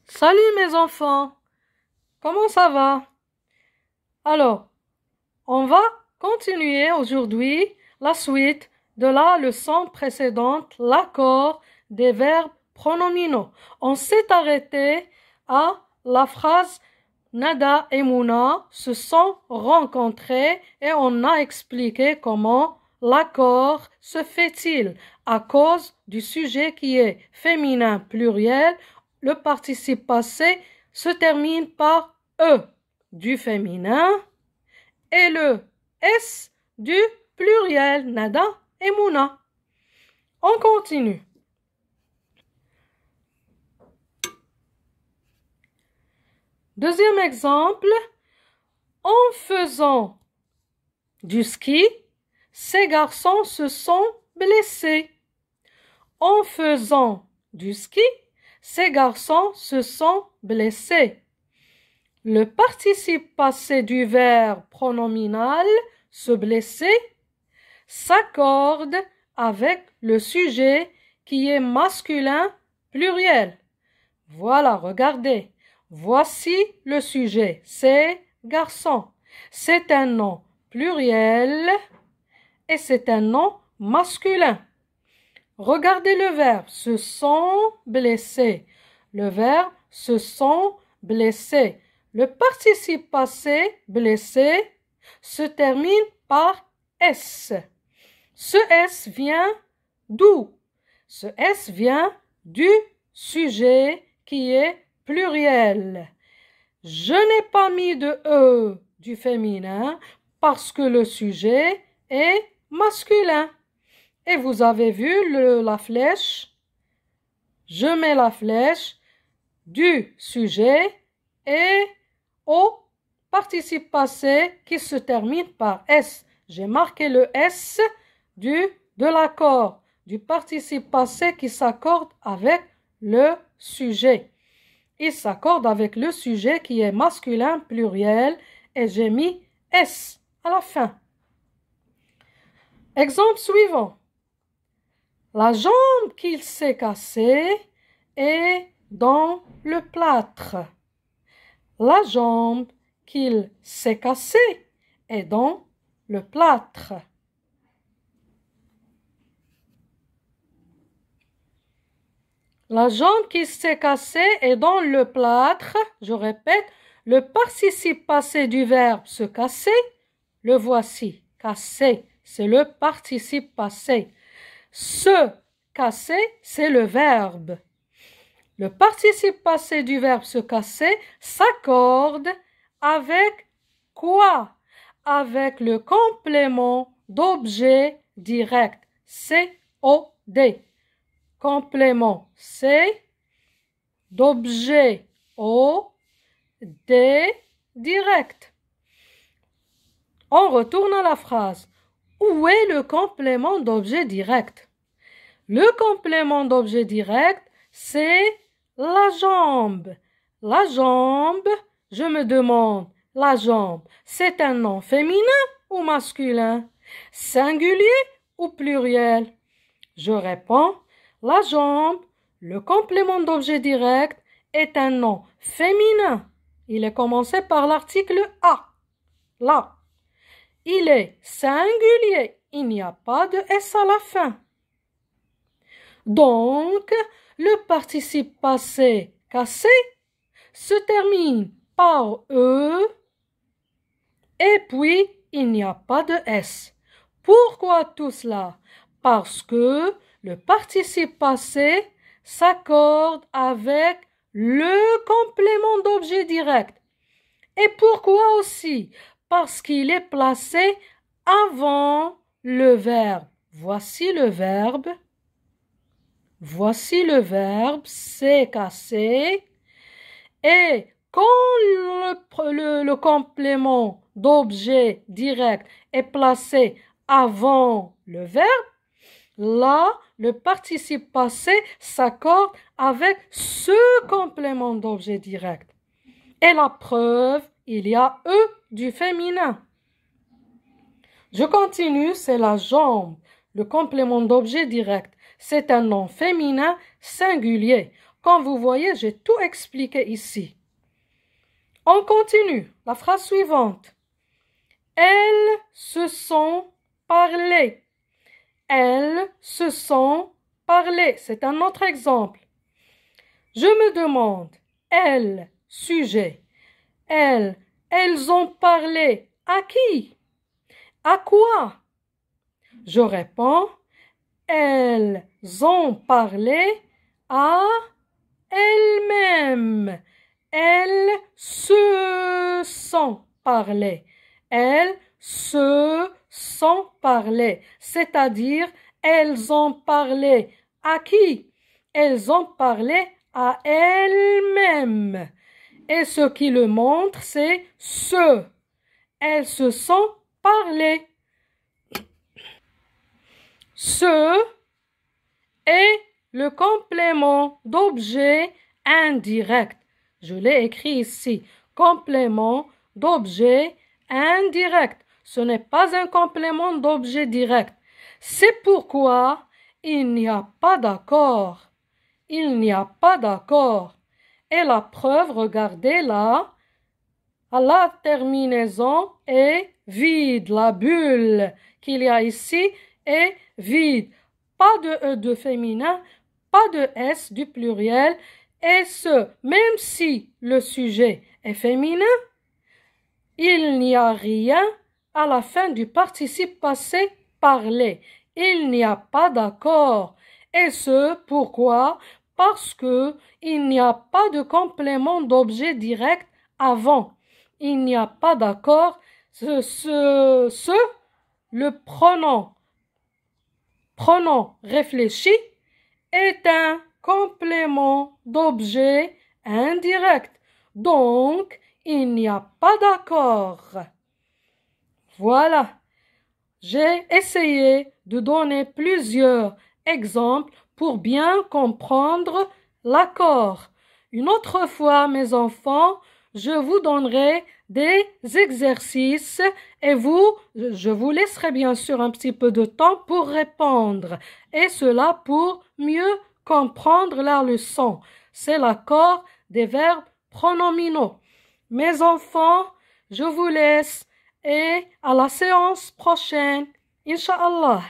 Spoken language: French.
Salut mes enfants, comment ça va? Alors, on va continuer aujourd'hui la suite de la leçon précédente, l'accord des verbes pronominaux. On s'est arrêté à la phrase Nada et Mouna se sont rencontrés et on a expliqué comment l'accord se fait-il à cause du sujet qui est féminin pluriel. Le participe passé se termine par E du féminin et le S du pluriel, Nada et Mouna. On continue. Deuxième exemple, en faisant du ski, ces garçons se sont blessés. En faisant du ski, ces garçons se sont blessés. Le participe passé du verbe pronominal se blesser s'accorde avec le sujet qui est masculin pluriel. Voilà, regardez. Voici le sujet. C'est garçon. C'est un nom pluriel et c'est un nom masculin. Regardez le verbe se sont blessés. Le verbe se sont blessés. Le participe passé blessé se termine par S. Ce S vient d'où? Ce S vient du sujet qui est pluriel. Je n'ai pas mis de E du féminin parce que le sujet est masculin. Et vous avez vu la flèche. Je mets la flèche du sujet et au participe passé qui se termine par S. J'ai marqué le S de l'accord, du participe passé qui s'accorde avec le sujet. Il s'accorde avec le sujet qui est masculin pluriel et j'ai mis S à la fin. Exemple suivant. La jambe qu'il s'est cassée est dans le plâtre. La jambe qu'il s'est cassée est dans le plâtre. La jambe qui s'est cassée est dans le plâtre. Je répète, le participe passé du verbe se casser, le voici, casser, c'est le participe passé. Se casser, c'est le verbe. Le participe passé du verbe se casser s'accorde avec quoi? Avec le complément d'objet direct. C-O-D. Complément C d'objet O-D direct. On retourne à la phrase. Où est le complément d'objet direct? Le complément d'objet direct, c'est la jambe. La jambe, je me demande, la jambe, c'est un nom féminin ou masculin? Singulier ou pluriel? Je réponds, la jambe, le complément d'objet direct, est un nom féminin. Il est commencé par l'article A. Là. Il est singulier. Il n'y a pas de S à la fin. Donc, le participe passé cassé se termine par E et puis il n'y a pas de S. Pourquoi tout cela? Parce que le participe passé s'accorde avec le complément d'objet direct. Et pourquoi aussi? Parce qu'il est placé avant le verbe. Voici le verbe. Voici le verbe, c'est cassé. Et quand le complément d'objet direct est placé avant le verbe, là, le participe passé s'accorde avec ce complément d'objet direct. Et la preuve, il y a E du féminin. Je continue, c'est la jambe, le complément d'objet direct. C'est un nom féminin singulier. Comme vous voyez, j'ai tout expliqué ici. On continue. La phrase suivante. Elles se sont parlé. Elles se sont parlé. C'est un autre exemple. Je me demande, elles, sujet, elles ont parlé à qui? À quoi? Je réponds, elles ont parlé à elles-mêmes. Elles se sont parlé. Elles se sont parlé. C'est-à-dire, elles ont parlé à qui? Elles ont parlé à elles-mêmes. Et ce qui le montre, c'est ce. Elles se sont parlé. Ce est le complément d'objet indirect. Je l'ai écrit ici. Complément d'objet indirect. Ce n'est pas un complément d'objet direct. C'est pourquoi il n'y a pas d'accord. Il n'y a pas d'accord. Et la preuve, regardez là, à la terminaison est vide. La bulle qu'il y a ici est vide. Pas de E2 féminin, pas de S du pluriel. Et ce, même si le sujet est féminin, il n'y a rien à la fin du participe passé parler. Il n'y a pas d'accord. Et ce, pourquoi? Parce que il n'y a pas de complément d'objet direct avant. Il n'y a pas d'accord. Le pronom réfléchi est un complément d'objet indirect. Donc, il n'y a pas d'accord. Voilà. J'ai essayé de donner plusieurs exemples pour bien comprendre l'accord. Une autre fois, mes enfants, je vous donnerai des exercices et je vous laisserai bien sûr un petit peu de temps pour répondre. Et cela pour mieux comprendre la leçon. C'est l'accord des verbes pronominaux. Mes enfants, je vous laisse et à la séance prochaine. Inch'Allah.